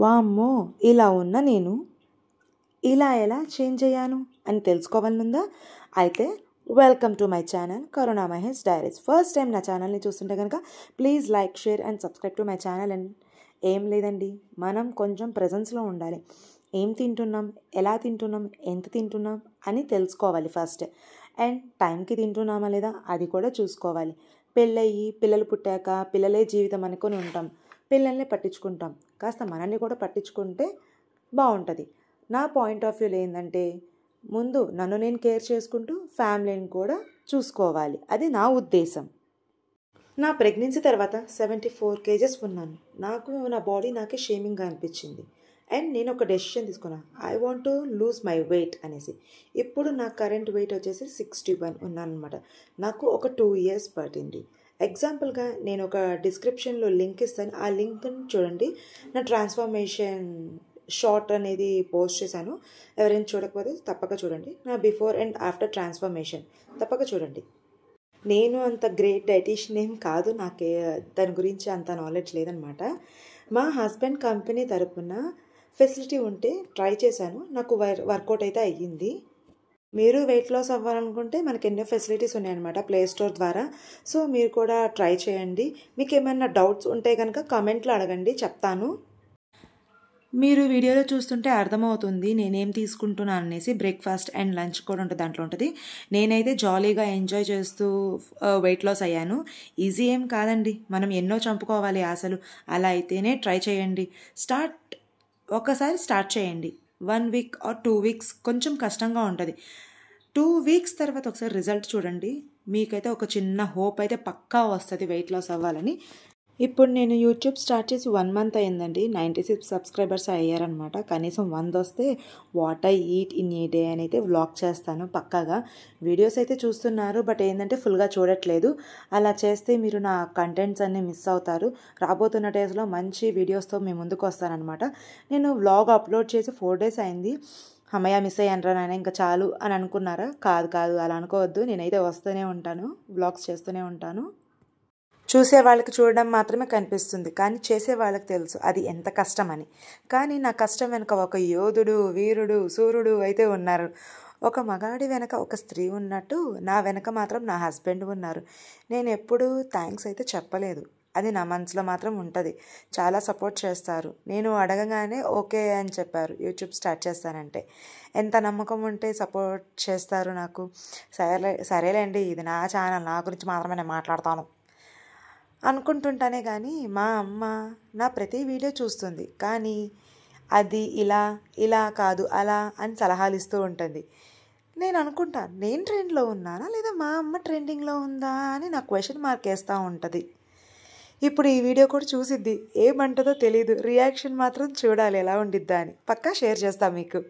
వామ్మో, ఇలా ఉన్న నేను ఇలా ఎలా చేంజ్ అయ్యాను అని తెలుసుకోవాలనుందా? అయితే వెల్కమ్ టు మై ఛానల్ కరుణా మహేష్ డైరీస్. ఫస్ట్ టైం నా ఛానల్ని చూస్తుంటే కనుక please like, share and subscribe to my channel. And ఏం లేదండి, మనం కొంచెం ప్రెజెన్స్లో ఉండాలి. ఏం తింటున్నాం, ఎలా తింటున్నాం, ఎంత తింటున్నాం అని తెలుసుకోవాలి ఫస్ట్. అండ్ టైంకి తింటున్నామా లేదా అది కూడా చూసుకోవాలి. పెళ్ళయ్యి పిల్లలు పుట్టాక పిల్లలే జీవితం అనుకొని ఉంటాం, పిల్లల్ని పట్టించుకుంటాం. కాస్త మనల్ని కూడా పట్టించుకుంటే బాగుంటుంది. నా పాయింట్ ఆఫ్ వ్యూలో ఏంటంటే, ముందు నన్ను నేను కేర్ చేసుకుంటూ ఫ్యామిలీని కూడా చూసుకోవాలి. అది నా ఉద్దేశం. నా ప్రెగ్నెన్సీ తర్వాత 74 kgs ఉన్నాను. నా బాడీ నాకే షేమింగ్గా అనిపించింది. అండ్ నేను ఒక డెసిషన్ తీసుకున్నాను, I want to lose my weight అనేసి. ఇప్పుడు నా కరెంట్ వెయిట్ వచ్చేసి 61 ఉన్నాను అనమాట. నాకు ఒక 2 years పట్టింది. ఎగ్జాంపుల్గా నేను ఒక డిస్క్రిప్షన్లో లింక్ ఇస్తాను, ఆ లింక్ని చూడండి. నా ట్రాన్స్ఫర్మేషన్ షార్ట్ అనేది పోస్ట్ చేశాను. ఎవరైనా చూడకపోతే తప్పక చూడండి. నా బిఫోర్ అండ్ ఆఫ్టర్ ట్రాన్స్ఫర్మేషన్ తప్పక చూడండి. నేను అంత గ్రేట్ డైటీషియన్ ఏం కాదు, నాకే దాని గురించి అంత నాలెడ్జ్ లేదనమాట. మా హస్బెండ్ కంపెనీ తరపున ఫెసిలిటీ ఉంటే ట్రై చేశాను, నాకు వర్కౌట్ అయితే అయ్యింది. మీరు వెయిట్ లాస్ అవ్వాలనుకుంటే మనకి ఎన్నో ఫెసిలిటీస్ ఉన్నాయన్నమాట ప్లే స్టోర్ ద్వారా. సో మీరు కూడా ట్రై చేయండి. మీకు ఏమైనా డౌట్స్ ఉంటే కనుక కామెంట్లో అడగండి, చెప్తాను. మీరు వీడియోలో చూస్తుంటే అర్థమవుతుంది నేనేం తీసుకుంటున్నాను అనేసి. బ్రేక్ఫాస్ట్ అండ్ లంచ్ కూడా ఉంటుంది, దాంట్లో ఉంటుంది. నేనైతే జాలీగా ఎంజాయ్ చేస్తూ వెయిట్ లాస్ అయ్యాను. ఈజీ ఏం కాదండి, మనం ఎన్నో చంపుకోవాలి ఆశలు. అలా అయితేనే ట్రై చేయండి. ఒకసారి స్టార్ట్ చేయండి. 1 week or 2 weeks కొంచెం కష్టంగా ఉంటుంది. 2 weeks తర్వాత ఒకసారి రిజల్ట్ చూడండి. మీకైతే ఒక చిన్న హోప్ అయితే పక్కా వస్తుంది వెయిట్ లాస్ అవ్వాలని. ఇప్పుడు నేను యూట్యూబ్ స్టార్ట్ చేసి 1 month అయిందండి. 96 subscribers అయ్యారనమాట. కనీసం 100 వస్తే what I eat in a day అని అయితే వ్లాగ్ చేస్తాను పక్కాగా. వీడియోస్ అయితే చూస్తున్నారు, బట్ ఏంటంటే ఫుల్గా చూడట్లేదు. అలా చేస్తే మీరు నా కంటెంట్స్ అన్నీ మిస్ అవుతారు. రాబోతున్న డేస్లో మంచి వీడియోస్తో మీ ముందుకు వస్తానమాట. నేను వ్లాగ్ అప్లోడ్ చేసి 4 days అయింది. అమ్మయ్య, మిస్ అయ్యానరా నాయన ఇంకా చాలు అని అనుకున్నారా? కాదు, అలా అనుకోవద్దు. నేనైతే వస్తూనే ఉంటాను, వ్లాగ్స్ చేస్తూనే ఉంటాను. చూసే వాళ్ళకి చూడడం మాత్రమే కనిపిస్తుంది, కానీ చేసే వాళ్ళకి తెలుసు అది ఎంత కష్టమని. కానీ నా కష్టం వెనుక ఒక యోధుడు, వీరుడు, సూర్యుడు అయితే ఉన్నారు. ఒక మగాడి వెనక ఒక స్త్రీ ఉన్నట్టు నా వెనక మాత్రం నా హస్బెండ్ ఉన్నారు. నేను ఎప్పుడూ థ్యాంక్స్ అయితే చెప్పలేదు, అది నా మనసులో మాత్రం ఉంటుంది. చాలా సపోర్ట్ చేస్తారు. నేను అడగగానే ఓకే అని చెప్పారు యూట్యూబ్ స్టార్ట్ చేస్తానంటే. ఎంత నమ్మకం ఉంటే సపోర్ట్ చేస్తారు నాకు. సరేలేండి, ఇది నా ఛానల్, నా గురించి మాత్రమే నేను మాట్లాడతాను అనుకుంటుంటానే. కానీ మా అమ్మ నా ప్రతి వీడియో చూస్తుంది, కానీ అది ఇలా కాదు అలా అని సలహాలు ఇస్తూ ఉంటుంది. నేను అనుకుంటాను, నేను ట్రెండ్లో ఉన్నానా లేదా మా అమ్మ ట్రెండింగ్లో ఉందా అని నా క్వశ్చన్ మార్క్ వేస్తూ ఉంటుంది. ఇప్పుడు ఈ వీడియో కూడా చూసిద్ది, ఏమంటుందో తెలీదు. రియాక్షన్ మాత్రం చూడాలి ఎలా ఉండిద్దా అని. పక్కా షేర్ చేస్తా మీకు.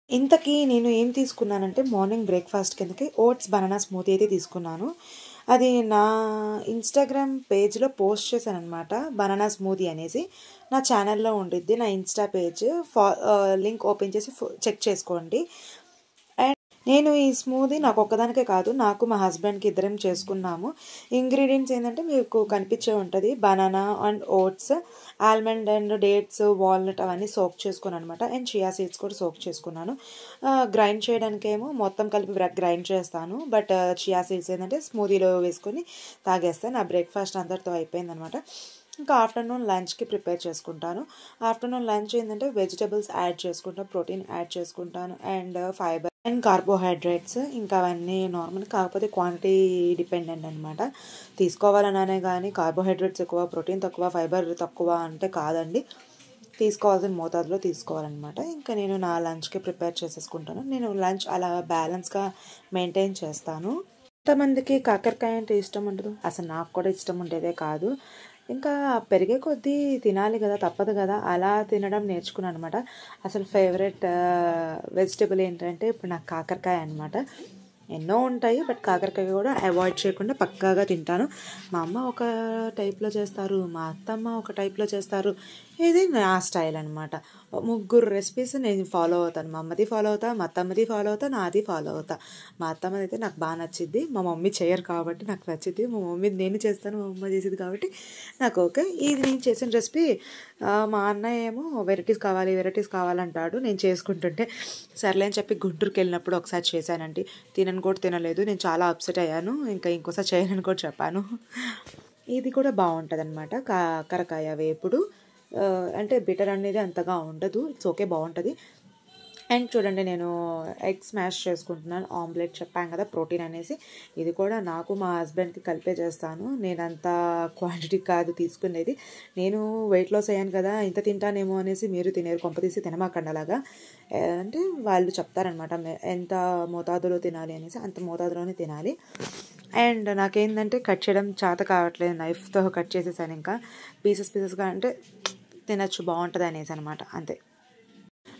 ఇంతకీ నేను ఏం తీసుకున్నానంటే, మార్నింగ్ బ్రేక్ఫాస్ట్ కిందకి ఓట్స్ బనానా స్మూతీ అయితే తీసుకున్నాను. అది నా ఇన్స్టాగ్రామ్ పేజ్లో పోస్ట్ చేశాను అనమాట, బనానా స్మూతీ అనేసి. నా ఛానల్లో ఉండిద్ది, నా ఇన్స్టా పేజ్. లింక్ ఓపెన్ చేసి చెక్ చేసుకోండి. అండ్ నేను ఈ స్మూదీ నాకు ఒక్కదానికే కాదు, నాకు మా హస్బెండ్కి ఇద్దరం చేసుకున్నాము. ఇంగ్రీడియంట్స్ ఏంటంటే మీకు కనిపించే ఉంటుంది, banana and oats, almond and dates, walnut అవన్నీ సోక్ చేసుకున్నాను అనమాట. అండ్ చియా సీడ్స్ కూడా సోక్ చేసుకున్నాను. గ్రైండ్ చేయడానికేమో మొత్తం కలిపి గ్రైండ్ చేస్తాను, బట్ చియా సీడ్స్ ఏంటంటే స్మూదీలో వేసుకొని తాగేస్తాను. నా బ్రేక్ఫాస్ట్ అందరితో అయిపోయిందనమాట. ఇంకా ఆఫ్టర్నూన్ లంచ్కి ప్రిపేర్ చేసుకుంటాను. ఆఫ్టర్నూన్ లంచ్ ఏంటంటే వెజిటబుల్స్ యాడ్ చేసుకుంటాను, ప్రోటీన్ యాడ్ చేసుకుంటాను, అండ్ ఫైబర్ అండ్ కార్బోహైడ్రేట్స్. ఇంకా అవన్నీ నార్మల్, కాకపోతే క్వాంటిటీ డిపెండెంట్ అనమాట. తీసుకోవాలనే కానీ కార్బోహైడ్రేట్స్ ఎక్కువ, ప్రోటీన్ తక్కువ, ఫైబర్ తక్కువ అంటే కాదండి, తీసుకోవాల్సిన మోతాదులో తీసుకోవాలన్నమాట. ఇంకా నేను నా లంచ్కి ప్రిపేర్ చేసేసుకుంటాను. నేను లంచ్ అలా బ్యాలెన్స్గా మెయింటైన్ చేస్తాను. కొంతమందికి కాకరకాయ అంటే ఇష్టం ఉండదు, అసలు నాకు కూడా ఇష్టం ఉండేదే కాదు. ఇంకా పెరిగే కొద్దీ తినాలి కదా, తప్పదు కదా, అలా తినడం నేర్చుకున్నాను అనమాట. అసలు ఫేవరెట్ వెజిటబుల్ ఏంటంటే ఇప్పుడు నాకు కాకరకాయ అనమాట. ఎన్నో ఉంటాయి, బట్ కాకరకాయ కూడా అవాయిడ్ చేయకుండా పక్కాగా తింటాను. మా అమ్మ ఒక టైప్లో చేస్తారు, మా అత్తమ్మ ఒక టైప్లో చేస్తారు. ఇది నా స్టైల్ అనమాట. ముగ్గురు రెసిపీస్ నేను ఫాలో అవుతాను. మా అమ్మది ఫాలో అవుతా, మా అత్తమ్మది ఫాలో అవుతా, నాది ఫాలో అవుతా. మా అత్తమ్మది అయితే నాకు బాగా నచ్చిద్ది. మా మమ్మీ చేయరు కాబట్టి నాకు నచ్చిద్ది. మా మమ్మీది నేను చేస్తాను, మా అమ్మ చేసేది కాబట్టి నాకు ఓకే. ఇది నేను చేసిన రెసిపీ మా అన్నయ్య ఏమో వెరైటీస్ కావాలంటాడు. నేను చేసుకుంటుంటే సర్లే అని చెప్పి గుంటూరుకి వెళ్ళినప్పుడు ఒకసారి చేశానండి. తినను కూడా తినలేదు. నేను చాలా అప్సెట్ అయ్యాను. ఇంకోసారి చేయనని కూడా చెప్పాను. ఇది కూడా బాగుంటుంది అనమాట. కాకరకాయ వేపుడు అంటే బిటర్ అనేది అంతగా ఉండదు. ఇట్స్ ఓకే, బాగుంటుంది. అండ్ చూడండి, నేను ఎగ్ స్మాష్ చేసుకుంటున్నాను. ఆమ్లెట్ చెప్పాను కదా, ప్రోటీన్ అనేసి. ఇది కూడా నాకు మా హస్బెండ్కి కలిపే చేస్తాను. నేను అంత క్వాంటిటీ కాదు తీసుకునేది. నేను వెయిట్ లాస్ అయ్యాను కదా, ఇంత తింటానేమో అనేసి మీరు తినేరు, కొంపతీసి తినమాకండి అలాగా. అంటే వాళ్ళు చెప్తారనమాట ఎంత మోతాదులో తినాలి అనేసి, అంత మోతాదులోనే తినాలి. అండ్ నాకేంటంటే కట్ చేయడం చేత కావట్లేదు, నైఫ్తో కట్ చేసేసాను. ఇంకా పీసెస్గా అంటే తినచ్చు, బాగుంటుంది అనేసి అనమాట. అంతే,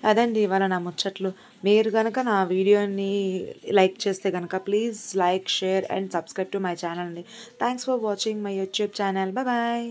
అదండి ఇవాళ నా ముచ్చట్లు. మీరు కనుక నా వీడియోని లైక్ చేస్తే కనుక please like, share and subscribe to my channel అండి. Thanks for watching my YouTube channel. Bye.